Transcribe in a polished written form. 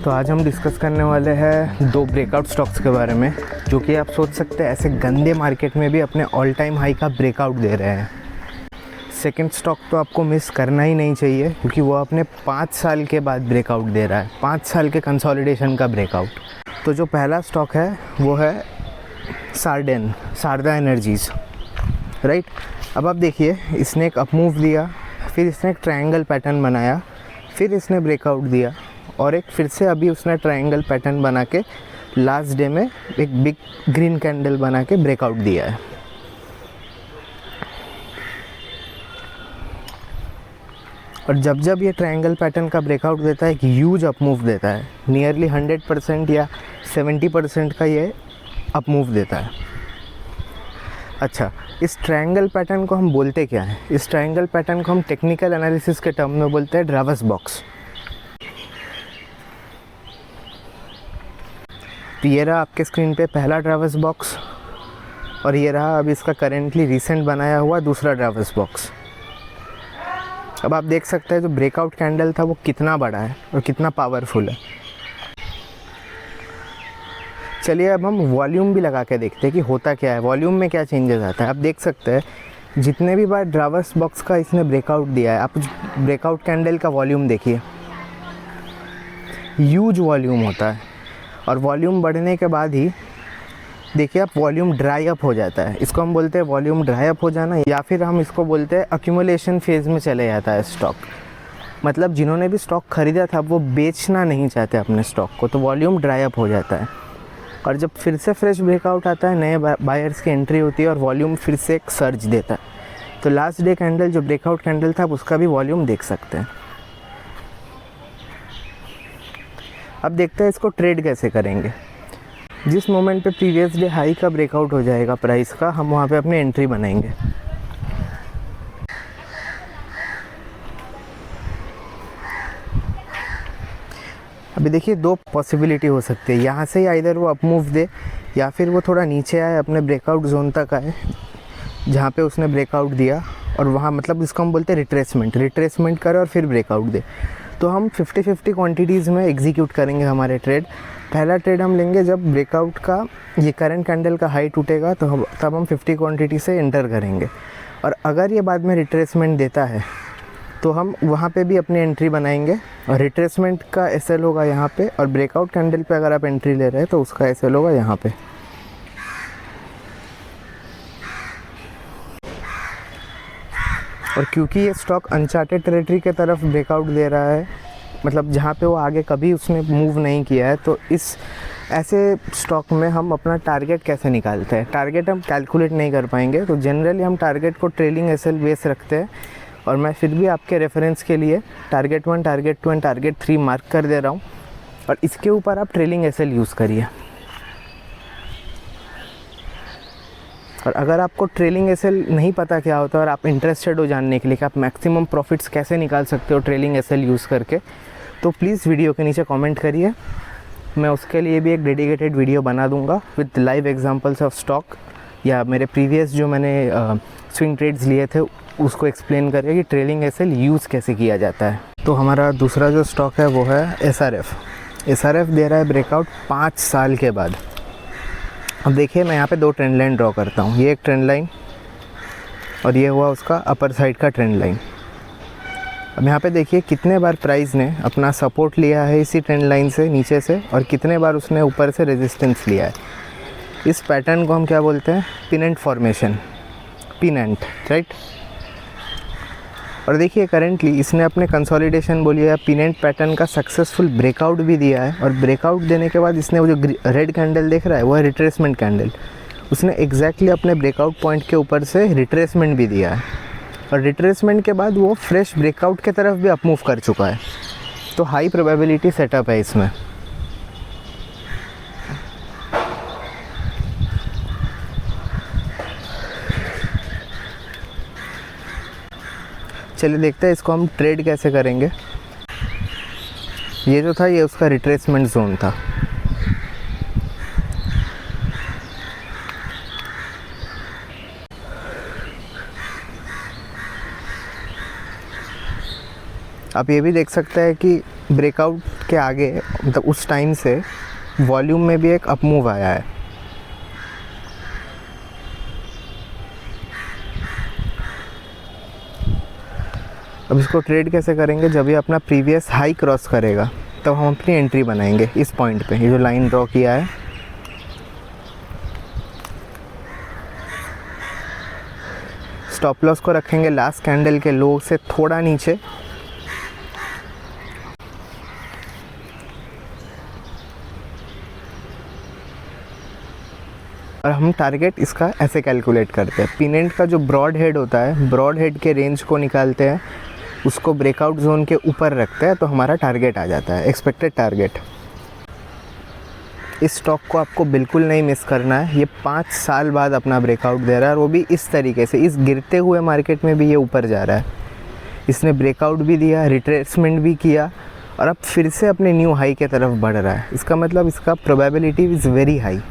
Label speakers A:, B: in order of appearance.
A: तो आज हम डिस्कस करने वाले हैं दो ब्रेकआउट स्टॉक्स के बारे में, जो कि आप सोच सकते हैं ऐसे गंदे मार्केट में भी अपने ऑल टाइम हाई का ब्रेकआउट दे रहे हैं। सेकंड स्टॉक तो आपको मिस करना ही नहीं चाहिए, क्योंकि वो अपने 5 साल के बाद ब्रेकआउट दे रहा है, 5 साल के कंसोलिडेशन का ब्रेकआउट। तो जो पहला स्टॉक है वो है शारदा एनर्जीज़, राइट। अब आप देखिए, इसने एक अप मूव दिया, फिर इसने एक ट्रायंगल पैटर्न बनाया, फिर इसने ब्रेकआउट दिया, और एक फिर से अभी उसने ट्रायंगल पैटर्न बना के लास्ट डे में एक बिग ग्रीन कैंडल बना के ब्रेकआउट दिया है। और जब जब ये ट्रायंगल पैटर्न का ब्रेकआउट देता है, एक ह्यूज अप मूव देता है, नियरली 100% या 70% का ये अप मूव देता है। अच्छा, इस ट्रायंगल पैटर्न को हम बोलते क्या है? इस ट्रायंगल पैटर्न को हम टेक्निकल एनालिसिस के टर्म में बोलते हैं ड्रावर्स बॉक्स। तो ये रहा आपके स्क्रीन पे पहला ड्रावर्स बॉक्स, और ये रहा अभी इसका करेंटली रिसेंट बनाया हुआ दूसरा ड्रावर्स बॉक्स। अब आप देख सकते हैं जो ब्रेकआउट कैंडल था वो कितना बड़ा है और कितना पावरफुल है। चलिए अब हम वॉल्यूम भी लगा के देखते हैं कि होता क्या है, वॉल्यूम में क्या चेंजेस आता है। आप देख सकते हैं जितने भी बार ड्रावर्स बॉक्स का इसने ब्रेकआउट दिया है, आप ब्रेकआउट कैंडल का वॉल्यूम देखिए, ह्यूज वॉल्यूम होता है। और वॉल्यूम बढ़ने के बाद ही देखिए आप वॉल्यूम ड्राई अप हो जाता है। इसको हम बोलते हैं वॉल्यूम ड्राई अप हो जाना, या फिर हम इसको बोलते हैं अक्यूमुलेशन फेज़ में चले जाता है स्टॉक। मतलब जिन्होंने भी स्टॉक ख़रीदा था वो बेचना नहीं चाहते अपने स्टॉक को, तो वॉल्यूम ड्राई अप हो जाता है। और जब फिर से फ्रेश ब्रेकआउट आता है, नए बायर्स की एंट्री होती है और वॉल्यूम फिर से एक सर्ज देता है। तो लास्ट डे कैंडल जो ब्रेकआउट कैंडल था उसका भी वॉल्यूम देख सकते हैं। अब देखते हैं इसको ट्रेड कैसे करेंगे। जिस मोमेंट पे प्रीवियस डे हाई का ब्रेकआउट हो जाएगा प्राइस का, हम वहाँ पे अपनी एंट्री बनाएंगे। अभी देखिए दो पॉसिबिलिटी हो सकती है, यहाँ से ही इधर वो अप मूव दे, या फिर वो थोड़ा नीचे आए, अपने ब्रेकआउट जोन तक आए जहाँ पे उसने ब्रेकआउट दिया, और वहाँ मतलब इसको हम बोलते हैं रिट्रेसमेंट करे और फिर ब्रेकआउट दे। तो हम 50-50 क्वांटिटीज़ में एग्जीक्यूट करेंगे हमारे ट्रेड। पहला ट्रेड हम लेंगे जब ब्रेकआउट का ये करंट कैंडल का हाई टूटेगा, तो तब हम 50 क्वांटिटी से एंटर करेंगे। और अगर ये बाद में रिट्रेसमेंट देता है तो हम वहाँ पे भी अपनी एंट्री बनाएंगे, और रिट्रेसमेंट का एसएल होगा यहाँ पे, और ब्रेकआउट कैंडल पे अगर आप एंट्री ले रहे हैं तो उसका एसएल होगा यहाँ पे। और क्योंकि ये स्टॉक अनचार्टेड टेरिटरी के तरफ ब्रेकआउट दे रहा है, मतलब जहाँ पे वो आगे कभी उसने मूव नहीं किया है, तो इस ऐसे स्टॉक में हम अपना टारगेट कैसे निकालते हैं? टारगेट हम कैलकुलेट नहीं कर पाएंगे, तो जनरली हम टारगेट को ट्रेलिंग एसएल बेस रखते हैं। और मैं फिर भी आपके रेफरेंस के लिए target 1, target 2 and target 3 mark कर दे रहा हूँ, और इसके ऊपर आप ट्रेलिंग एसएल यूज़ करिए। और अगर आपको ट्रेलिंग एसएल नहीं पता क्या होता है और आप इंटरेस्टेड हो जानने के लिए कि आप मैक्सिमम प्रॉफिट्स कैसे निकाल सकते हो ट्रेलिंग एसएल यूज़ करके, तो प्लीज़ वीडियो के नीचे कमेंट करिए। मैं उसके लिए भी एक डेडिकेटेड वीडियो बना दूंगा with live examples of stock, या मेरे प्रीवियस जो मैंने स्विंग ट्रेड्स लिए थे उसको एक्सप्लेन करके कि ट्रेलिंग एसएल यूज़ कैसे किया जाता है। तो हमारा दूसरा जो स्टॉक है वो है एसआरएफ दे रहा है ब्रेकआउट 5 साल के बाद। अब देखिए मैं यहाँ पे 2 ट्रेंड लाइन ड्रॉ करता हूँ, ये एक ट्रेंड लाइन और ये हुआ उसका अपर साइड का ट्रेंड लाइन। अब यहाँ पे देखिए कितने बार प्राइस ने अपना सपोर्ट लिया है इसी ट्रेंड लाइन से नीचे से, और कितने बार उसने ऊपर से रेजिस्टेंस लिया है। इस पैटर्न को हम क्या बोलते हैं? पिनेंट फॉर्मेशन, पिनेंट, राइट। और देखिए करेंटली इसने अपने कंसोलिडेशन बोलिए या पिनेंट पैटर्न का सक्सेसफुल ब्रेकआउट भी दिया है, और ब्रेकआउट देने के बाद इसने वो जो रेड कैंडल देख रहा है वो है रिट्रेसमेंट कैंडल। उसने एग्जैक्टली अपने ब्रेकआउट पॉइंट के ऊपर से रिट्रेसमेंट भी दिया है, और रिट्रेसमेंट के बाद वो फ्रेश ब्रेकआउट के तरफ भी अपमूव कर चुका है। तो हाई प्रोबेबिलिटी सेटअप है इसमें। चलिए देखते हैं इसको हम ट्रेड कैसे करेंगे। ये जो था ये उसका रिट्रेसमेंट जोन था। आप ये भी देख सकते हैं कि ब्रेकआउट के आगे मतलब उस टाइम से वॉल्यूम में भी एक अप मूव आया है। अब इसको ट्रेड कैसे करेंगे, जब ये अपना प्रीवियस हाई क्रॉस करेगा तब तो हम अपनी एंट्री बनाएंगे इस पॉइंट पे। ये जो लाइन ड्रॉ किया है, स्टॉप लॉस को रखेंगे लास्ट कैंडल के लो से थोड़ा नीचे। और हम टारगेट इसका ऐसे कैलकुलेट करते हैं, पिनेंट का जो ब्रॉड हेड होता है, ब्रॉड हेड के रेंज को निकालते हैं, उसको ब्रेकआउट जोन के ऊपर रखते हैं तो हमारा टारगेट आ जाता है, एक्सपेक्टेड टारगेट। इस स्टॉक को आपको बिल्कुल नहीं मिस करना है। ये 5 साल बाद अपना ब्रेकआउट दे रहा है और वो भी इस तरीके से, इस गिरते हुए मार्केट में भी ये ऊपर जा रहा है। इसने ब्रेकआउट भी दिया, रिट्रेसमेंट भी किया और अब फिर से अपने न्यू हाई के तरफ बढ़ रहा है। इसका मतलब इसका प्रोबेबिलिटी इज़ वेरी हाई।